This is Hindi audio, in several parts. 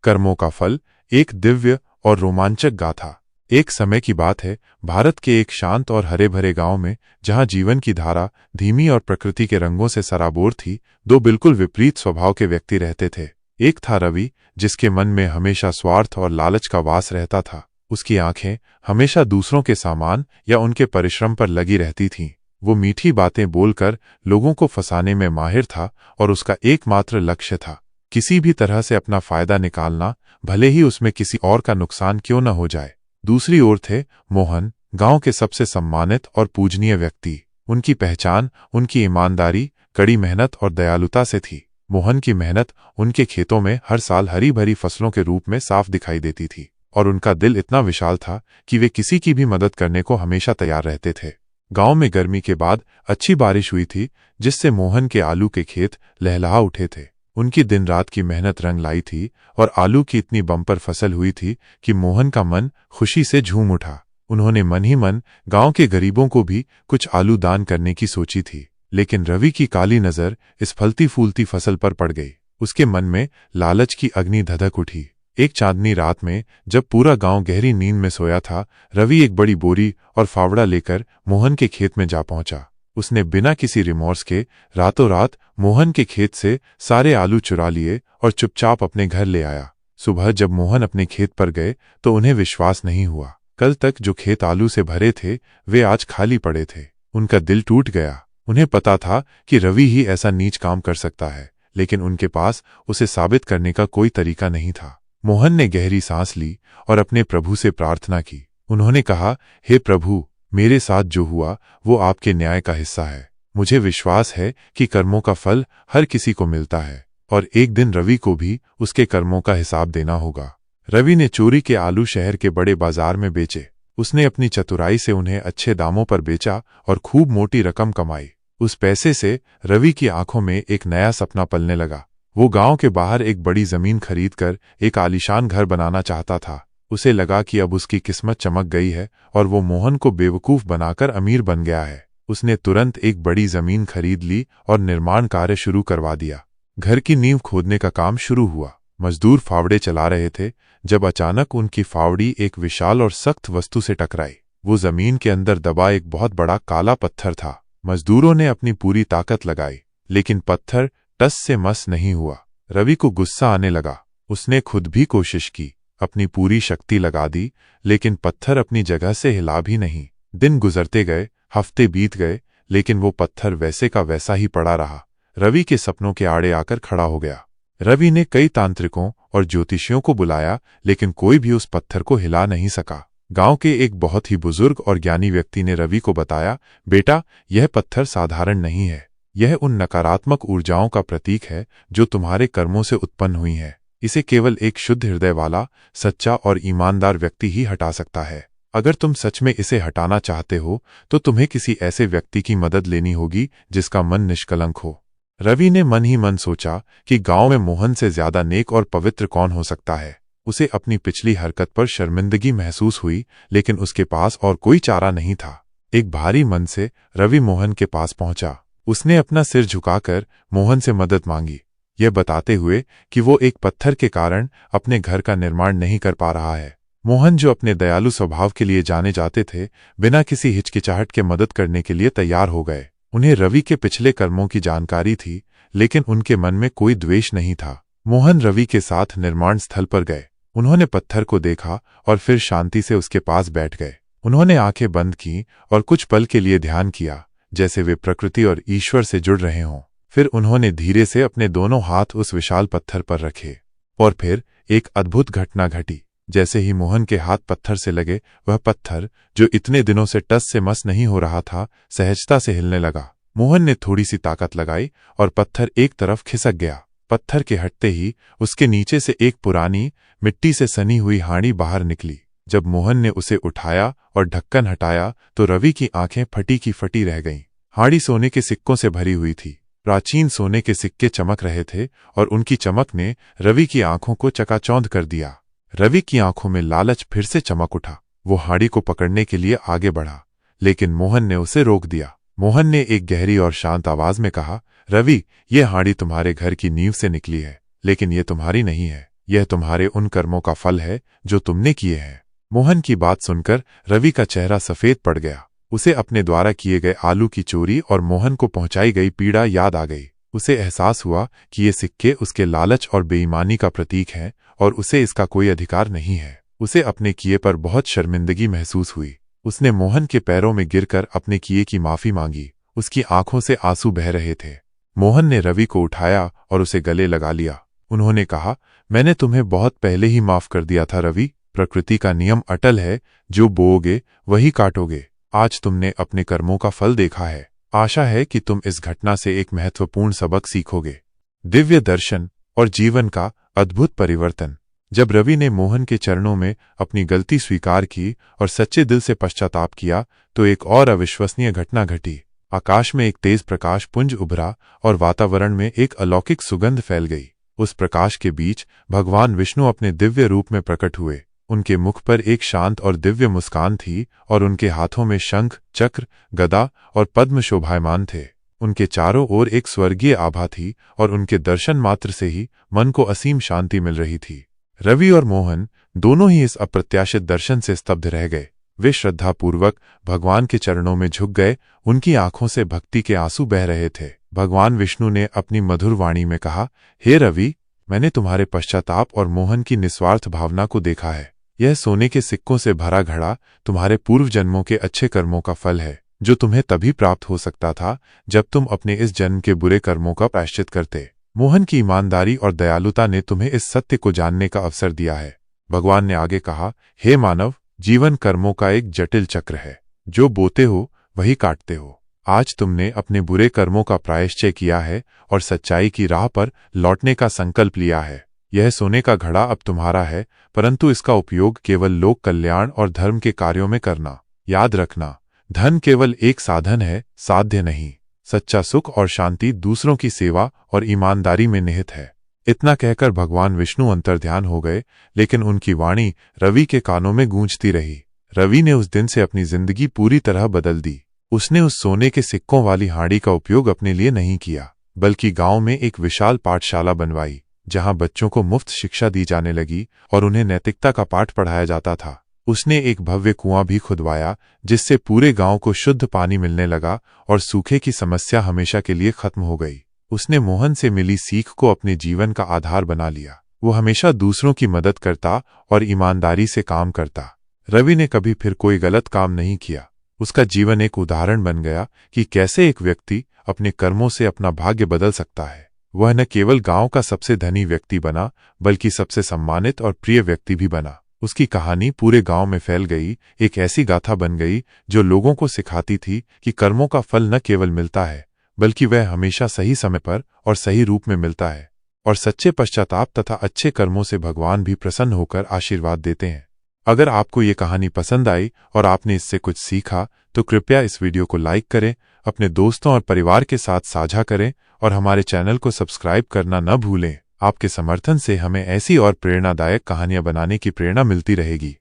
कर्मों का फल, एक दिव्य और रोमांचक गाथा। एक समय की बात है, भारत के एक शांत और हरे भरे गांव में, जहां जीवन की धारा धीमी और प्रकृति के रंगों से सराबोर थी, दो बिल्कुल विपरीत स्वभाव के व्यक्ति रहते थे। एक था रवि, जिसके मन में हमेशा स्वार्थ और लालच का वास रहता था। उसकी आंखें हमेशा दूसरों के सामान या उनके परिश्रम पर लगी रहती थीं। वो मीठी बातें बोलकर लोगों को फंसाने में माहिर था और उसका एकमात्र लक्ष्य था किसी भी तरह से अपना फायदा निकालना, भले ही उसमें किसी और का नुकसान क्यों न हो जाए। दूसरी ओर थे मोहन, गांव के सबसे सम्मानित और पूजनीय व्यक्ति। उनकी पहचान उनकी ईमानदारी, कड़ी मेहनत और दयालुता से थी। मोहन की मेहनत उनके खेतों में हर साल हरी भरी फसलों के रूप में साफ दिखाई देती थी, और उनका दिल इतना विशाल था कि वे किसी की भी मदद करने को हमेशा तैयार रहते थे। गांव में गर्मी के बाद अच्छी बारिश हुई थी, जिससे मोहन के आलू के खेत लहलहा उठे थे। उनकी दिन रात की मेहनत रंग लाई थी और आलू की इतनी बम्पर फसल हुई थी कि मोहन का मन खुशी से झूम उठा। उन्होंने मन ही मन गांव के गरीबों को भी कुछ आलू दान करने की सोची थी, लेकिन रवि की काली नजर इस फलती फूलती फसल पर पड़ गई। उसके मन में लालच की अग्नि धधक उठी। एक चांदनी रात में, जब पूरा गांव गहरी नींद में सोया था, रवि एक बड़ी बोरी और फावड़ा लेकर मोहन के खेत में जा पहुंचा। उसने बिना किसी रिमोर्स के रातों रात मोहन के खेत से सारे आलू चुरा लिए और चुपचाप अपने घर ले आया। सुबह जब मोहन अपने खेत पर गए तो उन्हें विश्वास नहीं हुआ। कल तक जो खेत आलू से भरे थे, वे आज खाली पड़े थे। उनका दिल टूट गया। उन्हें पता था कि रवि ही ऐसा नीच काम कर सकता है, लेकिन उनके पास उसे साबित करने का कोई तरीका नहीं था। मोहन ने गहरी सांस ली और अपने प्रभु से प्रार्थना की। उन्होंने कहा, हे प्रभु, मेरे साथ जो हुआ वो आपके न्याय का हिस्सा है। मुझे विश्वास है कि कर्मों का फल हर किसी को मिलता है, और एक दिन रवि को भी उसके कर्मों का हिसाब देना होगा। रवि ने चोरी के आलू शहर के बड़े बाजार में बेचे। उसने अपनी चतुराई से उन्हें अच्छे दामों पर बेचा और खूब मोटी रकम कमाई। उस पैसे से रवि की आंखों में एक नया सपना पलने लगा। वो गांव के बाहर एक बड़ी जमीन खरीदकर एक आलीशान घर बनाना चाहता था। उसे लगा कि अब उसकी किस्मत चमक गई है और वो मोहन को बेवकूफ बनाकर अमीर बन गया है। उसने तुरंत एक बड़ी जमीन खरीद ली और निर्माण कार्य शुरू करवा दिया। घर की नींव खोदने का काम शुरू हुआ। मजदूर फावड़े चला रहे थे जब अचानक उनकी फावड़ी एक विशाल और सख्त वस्तु से टकराई। वो जमीन के अंदर दबा एक बहुत बड़ा काला पत्थर था। मजदूरों ने अपनी पूरी ताकत लगाई, लेकिन पत्थर टस से मस नहीं हुआ। रवि को गुस्सा आने लगा। उसने खुद भी कोशिश की, अपनी पूरी शक्ति लगा दी, लेकिन पत्थर अपनी जगह से हिला भी नहीं। दिन गुजरते गए, हफ्ते बीत गए, लेकिन वो पत्थर वैसे का वैसा ही पड़ा रहा। रवि के सपनों के आड़े आकर खड़ा हो गया। रवि ने कई तांत्रिकों और ज्योतिषियों को बुलाया, लेकिन कोई भी उस पत्थर को हिला नहीं सका। गांव के एक बहुत ही बुजुर्ग और ज्ञानी व्यक्ति ने रवि को बताया, बेटा, यह पत्थर साधारण नहीं है। यह उन नकारात्मक ऊर्जाओं का प्रतीक है जो तुम्हारे कर्मों से उत्पन्न हुई हैं। इसे केवल एक शुद्ध हृदय वाला, सच्चा और ईमानदार व्यक्ति ही हटा सकता है। अगर तुम सच में इसे हटाना चाहते हो तो तुम्हें किसी ऐसे व्यक्ति की मदद लेनी होगी जिसका मन निष्कलंक हो। रवि ने मन ही मन सोचा कि गांव में मोहन से ज्यादा नेक और पवित्र कौन हो सकता है। उसे अपनी पिछली हरकत पर शर्मिंदगी महसूस हुई, लेकिन उसके पास और कोई चारा नहीं था। एक भारी मन से रवि मोहन के पास पहुंचा। उसने अपना सिर झुकाकर मोहन से मदद मांगी, यह बताते हुए कि वो एक पत्थर के कारण अपने घर का निर्माण नहीं कर पा रहा है। मोहन, जो अपने दयालु स्वभाव के लिए जाने जाते थे, बिना किसी हिचकिचाहट के मदद करने के लिए तैयार हो गए। उन्हें रवि के पिछले कर्मों की जानकारी थी, लेकिन उनके मन में कोई द्वेष नहीं था। मोहन रवि के साथ निर्माण स्थल पर गए। उन्होंने पत्थर को देखा और फिर शांति से उसके पास बैठ गए। उन्होंने आंखें बंद की और कुछ पल के लिए ध्यान किया, जैसे वे प्रकृति और ईश्वर से जुड़ रहे हों। फिर उन्होंने धीरे से अपने दोनों हाथ उस विशाल पत्थर पर रखे, और फिर एक अद्भुत घटना घटी। जैसे ही मोहन के हाथ पत्थर से लगे, वह पत्थर, जो इतने दिनों से टस से मस नहीं हो रहा था, सहजता से हिलने लगा। मोहन ने थोड़ी सी ताकत लगाई और पत्थर एक तरफ खिसक गया। पत्थर के हटते ही उसके नीचे से एक पुरानी, मिट्टी से सनी हुई हांडी बाहर निकली। जब मोहन ने उसे उठाया और ढक्कन हटाया तो रवि की आंखें फटी की फटी रह गईं। हांडी सोने के सिक्कों से भरी हुई थी। प्राचीन सोने के सिक्के चमक रहे थे और उनकी चमक ने रवि की आंखों को चकाचौंध कर दिया। रवि की आंखों में लालच फिर से चमक उठा। वो हांडी को पकड़ने के लिए आगे बढ़ा, लेकिन मोहन ने उसे रोक दिया। मोहन ने एक गहरी और शांत आवाज में कहा, रवि, ये हांडी तुम्हारे घर की नींव से निकली है, लेकिन ये तुम्हारी नहीं है। यह तुम्हारे उन कर्मों का फल है जो तुमने किए हैं। मोहन की बात सुनकर रवि का चेहरा सफेद पड़ गया। उसे अपने द्वारा किए गए आलू की चोरी और मोहन को पहुंचाई गई पीड़ा याद आ गई। उसे एहसास हुआ कि ये सिक्के उसके लालच और बेईमानी का प्रतीक हैं और उसे इसका कोई अधिकार नहीं है। उसे अपने किए पर बहुत शर्मिंदगी महसूस हुई। उसने मोहन के पैरों में गिरकर अपने किए की माफी मांगी। उसकी आंखों से आंसू बह रहे थे। मोहन ने रवि को उठाया और उसे गले लगा लिया। उन्होंने कहा, मैंने तुम्हें बहुत पहले ही माफ कर दिया था रवि। प्रकृति का नियम अटल है, जो बोओगे वही काटोगे। आज तुमने अपने कर्मों का फल देखा है। आशा है कि तुम इस घटना से एक महत्वपूर्ण सबक सीखोगे। दिव्य दर्शन और जीवन का अद्भुत परिवर्तन। जब रवि ने मोहन के चरणों में अपनी गलती स्वीकार की और सच्चे दिल से पश्चाताप किया, तो एक और अविश्वसनीय घटना घटी। आकाश में एक तेज प्रकाश पुंज उभरा और वातावरण में एक अलौकिक सुगंध फैल गई। उस प्रकाश के बीच भगवान विष्णु अपने दिव्य रूप में प्रकट हुए। उनके मुख पर एक शांत और दिव्य मुस्कान थी और उनके हाथों में शंख, चक्र, गदा और पद्म शोभायमान थे। उनके चारों ओर एक स्वर्गीय आभा थी और उनके दर्शन मात्र से ही मन को असीम शांति मिल रही थी। रवि और मोहन दोनों ही इस अप्रत्याशित दर्शन से स्तब्ध रह गए। वे श्रद्धापूर्वक भगवान के चरणों में झुक गए। उनकी आंखों से भक्ति के आंसू बह रहे थे। भगवान विष्णु ने अपनी मधुर वाणी में कहा, हे रवि, मैंने तुम्हारे पश्चाताप और मोहन की निस्वार्थ भावना को देखा है। यह सोने के सिक्कों से भरा घड़ा तुम्हारे पूर्व जन्मों के अच्छे कर्मों का फल है, जो तुम्हें तभी प्राप्त हो सकता था जब तुम अपने इस जन्म के बुरे कर्मों का प्रायश्चित करते। मोहन की ईमानदारी और दयालुता ने तुम्हें इस सत्य को जानने का अवसर दिया है। भगवान ने आगे कहा, हे मानव, जीवन कर्मों का एक जटिल चक्र है। जो बोते हो वही काटते हो। आज तुमने अपने बुरे कर्मों का प्रायश्चित किया है और सच्चाई की राह पर लौटने का संकल्प लिया है। यह सोने का घड़ा अब तुम्हारा है, परंतु इसका उपयोग केवल लोक कल्याण और धर्म के कार्यों में करना। याद रखना, धन केवल एक साधन है, साध्य नहीं। सच्चा सुख और शांति दूसरों की सेवा और ईमानदारी में निहित है। इतना कहकर भगवान विष्णु अंतर्ध्यान हो गए, लेकिन उनकी वाणी रवि के कानों में गूंजती रही। रवि ने उस दिन से अपनी जिंदगी पूरी तरह बदल दी। उसने उस सोने के सिक्कों वाली हांडी का उपयोग अपने लिए नहीं किया, बल्कि गांव में एक विशाल पाठशाला बनवाई, जहां बच्चों को मुफ्त शिक्षा दी जाने लगी और उन्हें नैतिकता का पाठ पढ़ाया जाता था। उसने एक भव्य कुआं भी खुदवाया, जिससे पूरे गांव को शुद्ध पानी मिलने लगा और सूखे की समस्या हमेशा के लिए खत्म हो गई। उसने मोहन से मिली सीख को अपने जीवन का आधार बना लिया। वो हमेशा दूसरों की मदद करता और ईमानदारी से काम करता। रवि ने कभी फिर कोई गलत काम नहीं किया। उसका जीवन एक उदाहरण बन गया कि कैसे एक व्यक्ति अपने कर्मों से अपना भाग्य बदल सकता है। वह न केवल गांव का सबसे धनी व्यक्ति बना, बल्कि सबसे सम्मानित और प्रिय व्यक्ति भी बना। उसकी कहानी पूरे गांव में फैल गई, एक ऐसी गाथा बन गई जो लोगों को सिखाती थी कि कर्मों का फल न केवल मिलता है, बल्कि वह हमेशा सही समय पर और सही रूप में मिलता है। और सच्चे पश्चाताप तथा अच्छे कर्मों से भगवान भी प्रसन्न होकर आशीर्वाद देते हैं। अगर आपको ये कहानी पसंद आई और आपने इससे कुछ सीखा, तो कृपया इस वीडियो को लाइक करें, अपने दोस्तों और परिवार के साथ साझा करें और हमारे चैनल को सब्सक्राइब करना न भूलें। आपके समर्थन से हमें ऐसी और प्रेरणादायक कहानियां बनाने की प्रेरणा मिलती रहेगी।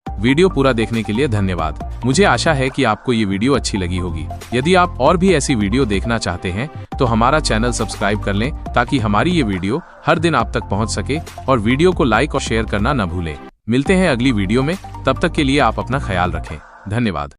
वीडियो पूरा देखने के लिए धन्यवाद। मुझे आशा है कि आपको ये वीडियो अच्छी लगी होगी। यदि आप और भी ऐसी वीडियो देखना चाहते हैं तो हमारा चैनल सब्सक्राइब कर लें, ताकि हमारी ये वीडियो हर दिन आप तक पहुंच सके। और वीडियो को लाइक और शेयर करना न भूलें। मिलते हैं अगली वीडियो में, तब तक के लिए आप अपना ख्याल रखें। धन्यवाद।